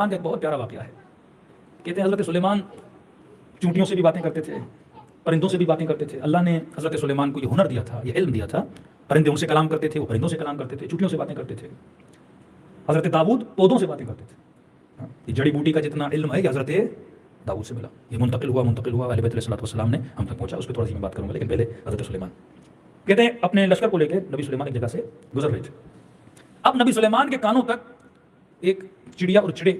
کا ایک بہت پیارا واقعہ ہے. کہتے ہیں حضرت سلیمان چونٹیوں سے بھی باتیں کرتے تھے, پرندوں سے بھی باتیں کرتے تھے. اللہ نے حضرت سلیمان کو یہ ہنر دیا تھا, یہ علم دیا تھا. پرندے ان سے کلام کرتے تھے, وہ پرندوں سے کلام کرتے تھے, چونٹیوں سے باتیں کرتے تھے. حضرت داؤد پودوں سے باتیں کرتے تھے. یہ جڑی بوٹی کا جتنا علم ہے یہ حضرت داؤد سے ملا, یہ منتقل ہوا اہل بیت علیہ الصلوۃ والسلام نے ہم تک پہنچا. اس پہ تھوڑا سی میں بات کروں گا, لیکن پہلے حضرت سلیمان. کہتے ہیں اپنے لشکر کو لے کے نبی سلیمان ایک جگہ سے گزر رہے تھے. اب نبی سلیمان کے کانوں تک ایک چڑیا اور چڑے,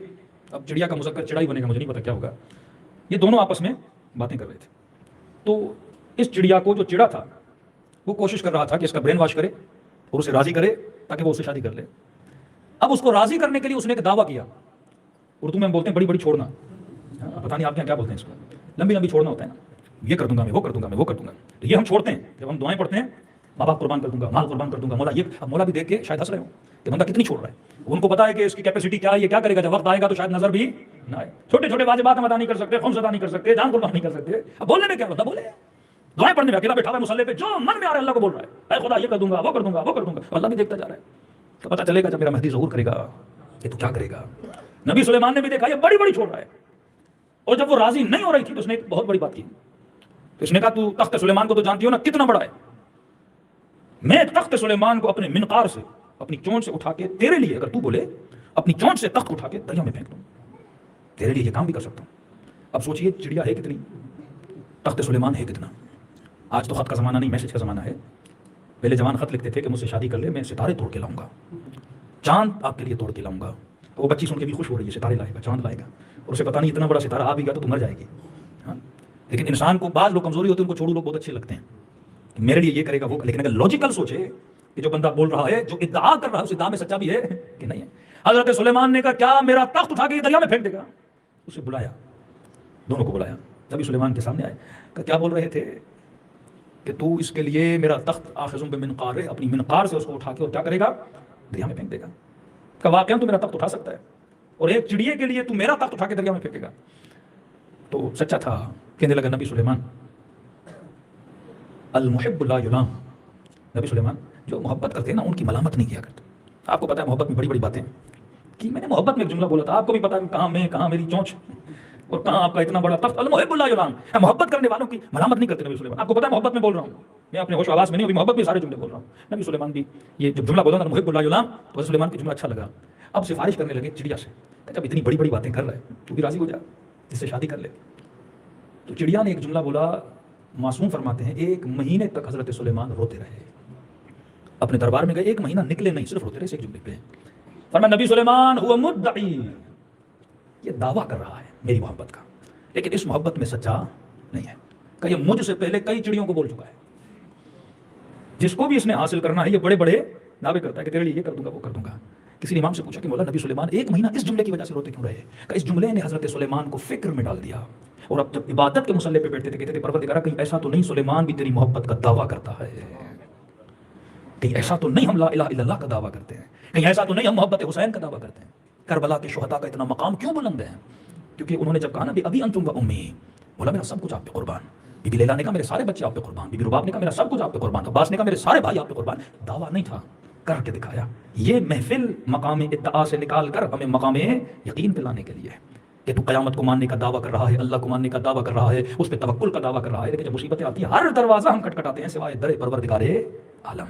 اب چڑیا کا مذکر چڑا ہی بنے گا, مجھے نہیں پتا کیا ہوگا, یہ دونوں آپس میں باتیں کر رہے تھے. تو اس چڑیا کو جو چڑا تھا وہ کوشش کر رہا تھا کہ اس کا برین واش کرے اور اسے راضی کرے تاکہ وہ اسے شادی کر لے. اب اس کو راضی کرنے کے لیے اس نے ایک دعویٰ کیا. اردو میں ہم بولتے ہیں بڑی بڑی چھوڑنا, پتہ نہیں آپ کے یہاں کیا بولتے ہیں اس کو, لمبی لمبی چھوڑنا ہوتا ہے نا, یہ کر دوں گا میں, وہ کر دوں گا میں, وہ کر دوں گا. تو یہ ہم چھوڑتے ہیں جب ہم دعائیں پڑھتے ہیں, ماں باپ قربان کر دوں گا, مال قربان کر دوں گا, مولا یہ. اب مولا بھی دیکھ کے شاید ہنس رہے ہوں کہ بندہ کتنی چھوڑ رہا ہے. ان کو پتا ہے کہ اس کی کیپیسٹی کیا ہے, یہ کیا کرے گا, جب وقت آئے گا تو شاید نظر بھی نہ آئے. چھوٹے چھوٹے واجبات ہم ادا نہیں کر سکتے, خمس ادا نہیں کر سکتے, جان قربان نہیں کر سکتے. اب بولنے میں کیا ہوتا, بولے دعائیں پڑھنے میں اکیلا بیٹھا ہوا ہے مصلی پہ, جو من میں آ رہا ہے اللہ کو بول رہا ہے, اے خدا یہ کر دوں گا, وہ کر دوں گا, وہ کر دوں گا. اللہ بھی دیکھتا جا رہا ہے. تو پتہ چلے گا جب میرا مہدی ظہور کرے گا کہ تو کیا کرے گا. نبی سلیمان نے بھی دیکھا یہ بڑی بڑی چھوڑ رہا ہے, اور جب وہ راضی نہیں ہو رہی تھی تو اس نے ایک بہت بڑی بات کی. تو اس نے کہا تو تخت سلیمان کو تو جانتی ہو نا کتنا بڑا ہے, میں تخت سلیمان کو اپنے منقار سے, اپنی چونچ سے اٹھا کے تیرے لیے, اگر تو بولے اپنی چونچ سے تخت اٹھا کے دریا میں پھینک دوں, تیرے لیے یہ کام بھی کر سکتا ہوں. اب سوچئے چڑیا ہے کتنی, تخت سلیمان ہے کتنا. آج تو خط کا زمانہ نہیں, میسج کا زمانہ ہے. پہلے جوان خط لکھتے تھے کہ مجھ سے شادی کر لے, میں ستارے توڑ کے لاؤں گا, چاند آپ کے لیے توڑ کے لاؤں گا. وہ بچی سن کے بھی خوش ہو رہی ہے, ستارے لائے گا, چاند لائے گا, اور اسے پتہ نہیں اتنا بڑا ستارہ آ بھی گیا تو مر جائے گی. لیکن انسان کو بعض لوگ کمزوری ہوتی ہے, ان کو چھوڑو لوگ بہت اچھے لگتے ہیں کہ میرے لیے یہ کرے گا وہ. لیکن اگر لاجیکل سوچے کہ جو بندہ بول رہا ہے, جو ادعا کر رہا ہے, اس ادعا میں سچا بھی ہے کہ نہیں ہے. حضرت سلیمان نے کہا کیا میرا تخت اٹھا کے یہ دریا میں پھینک دے گا. اسے بلایا, دونوں کو بلایا. جب سلیمان کے سامنے آئے کہ کیا بول رہے تھے کہ تو اس کے لیے میرا تخت آخذ بمنقار, اپنی منقار سے اس کو اٹھا کے اور کیا کرے گا, دریا میں پھینک دے گا. کہ واقعا تو میرا تخت اٹھا سکتا ہے, اور ایک چڑیے کے لیے تو میرا تخت اٹھا کے دریا میں پھینکے گا. تو سچا تھا. کہنے لگا نبی سلیمان, المحب لا یلام, نبی سلیمان جو محبت کرتے ہیں نا ان کی ملامت نہیں کیا کرتے. آپ کو پتا ہے محبت میں بڑی بڑی باتیں کہ میں نے محبت میں ایک جملہ بولا تھا, آپ کو بھی پتا ہے کہاں میں, کہاں میری چونچ, اور کہاں آپ کا اتنا بڑا تخت. المحب لا یلام, محبت کرنے والوں کی ملامت نہیں کرتے نبی سلیمان. آپ کو پتا ہے محبت میں بول رہا ہوں, میں اپنے ہوش و آواز میں نہیں, ابھی محبت میں سارے جملے بول رہا ہوں. نبی سلیمان بھی یہ جب جملہ بولا نا محب لا یلام, تو سلیمان کی جملہ اچھا لگا. اب سفارش کرنے لگے چڑیا سے, جب اتنی بڑی بڑی باتیں کر رہا ہے تو بھی راضی ہو جا, اس سے شادی کر لے. تو چڑیا نے ایک جملہ بولا, معصوم فرماتے ہیں 1 مہینے تک حضرت سلیمان روتے رہے. اپنے دربار میں گئے, 1 مہینہ نکلے نہیں, صرف روتے رہے اس ایک جملے پہ. فرمایا نبی سلیمان هو مدعی, یہ دعویٰ کر رہا ہے میری محبت کا, لیکن اس محبت میں سچا نہیں ہے. کہ یہ مجھ سے پہلے کئی چڑیوں کو بول چکا ہے. جس کو بھی اس نے حاصل کرنا ہے یہ بڑے بڑے دعوے کرتا ہے کہ تیرے لیے یہ کر دوں گا, وہ کر دوں گا. کسی نے امام سے پوچھا کہ مولا نبی سلیمان 1 مہینہ اس جملے کی وجہ سے روتے کیوں رہے. کہ اس جملے نے حضرت سلیمان کو فکر میں ڈال دیا, اور اب جب عبادت کے مصلی پہ بیٹھتے تھے کہتے تھے پروردگارا کہیں ایسا تو نہیں سلیمان بھی تیری محبت کا دعویٰ کرتا ہے, کہیں ایسا تو نہیں ہم لا الہ الا اللہ کا دعویٰ کرتے ہیں, کہیں ایسا تو نہیں ہم محبت حسین کا دعویٰ کرتے ہیں. کربلا کے شہداء کا اتنا مقام کیوں بلند ہے, کیونکہ انہوں نے جب کہا نا ابھی انتم و امی, بولا میرا سب کچھ آپ پہ قربان. بی بی لیلا نے کہا میرے سارے بچے آپ پہ قربان. بی بی رباب نے کہا میرا سب کچھ آپ پہ قربان. عباس نے کہا میرے سارے بھائی آپ پہ قربان. دعویٰ نہیں تھا, کر کے دکھایا. یہ محفل مقام ادعا سے نکال کر ہمیں مقام یقین پہ لانے کے لیے کہ تو قیامت کو ماننے کا دعویٰ کر رہا ہے, اللہ کو ماننے کا دعویٰ کر رہا ہے, اس پہ توکل کا دعویٰ کر رہا ہے. لیکن جب مصیبتیں آتی ہیں ہر دروازہ ہم کھٹکھٹاتے ہیں سوائے در پروردگار عالم.